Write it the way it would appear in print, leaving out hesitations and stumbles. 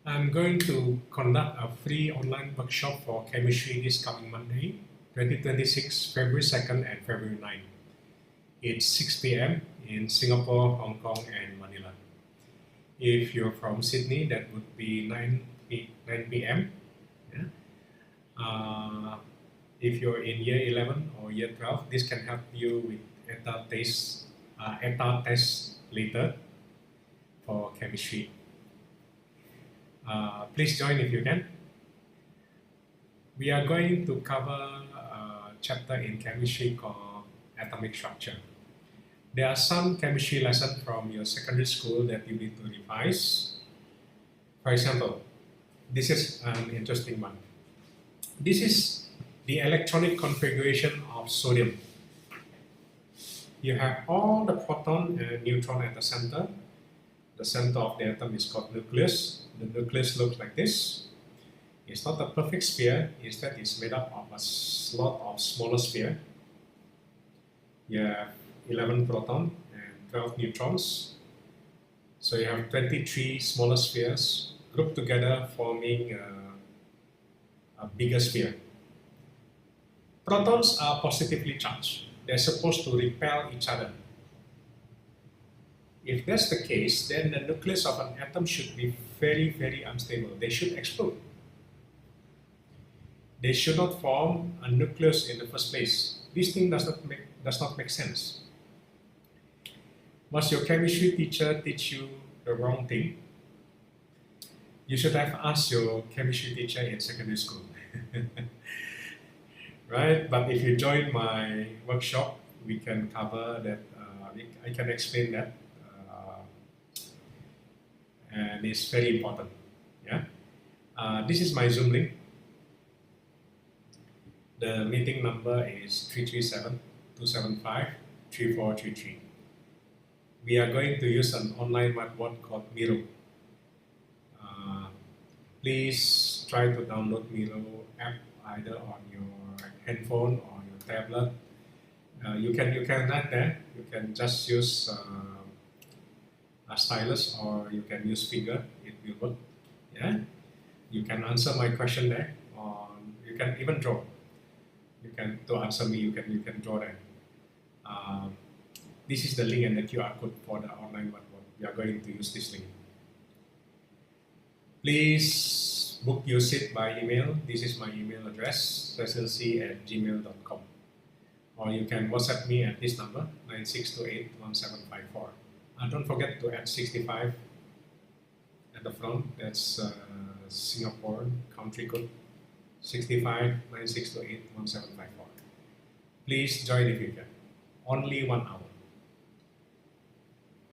I'm going to conduct a free online workshop for chemistry this coming Monday, 2026, February 2nd and February 9th. It's 6 p.m. in Singapore, Hong Kong, and Manila. If you're from Sydney, that would be 9 p.m. Yeah. If you're in year 11 or year 12, this can help you with ETA test later for chemistry. Please join if you can. We are going to cover a chapter in chemistry called atomic structure. There are some chemistry lessons from your secondary school that you need to revise. For example, this is an interesting one. This is the electronic configuration of sodium. You have all the proton and neutron at the center. The center of the atom is called nucleus. The nucleus looks like this. It's not a perfect sphere, instead it's made up of a lot of smaller spheres. You have 11 protons and 12 neutrons. So you have 23 smaller spheres grouped together forming a bigger sphere. Protons are positively charged. They're supposed to repel each other. If that's the case, then the nucleus of an atom should be very, very unstable. They should explode. They should not form a nucleus in the first place. This thing does not make sense. Must your chemistry teacher teach you the wrong thing? You should have asked your chemistry teacher in secondary school. Right? But if you join my workshop, we can cover that. I can explain that. And it's very important. Yeah. This is my Zoom link. The meeting number is 337-275-3433. We are going to use an online whiteboard called Miro. Please try to download Miro app either on your handphone or your tablet. You can write there. You can just use a stylus, or you can use finger. It will work. Yeah. You can answer my question there, or you can even draw. You can to answer me. You can draw there. This is the link and the QR code for the online whiteboard. We are going to use this link. Please book your seat by email. This is my email address, cecilsie@gmail.com. Or you can WhatsApp me at this number, 96281754. Don't forget to add 65 at the front. That's Singapore country code 65 96281754. Please join if you can. Only 1 hour.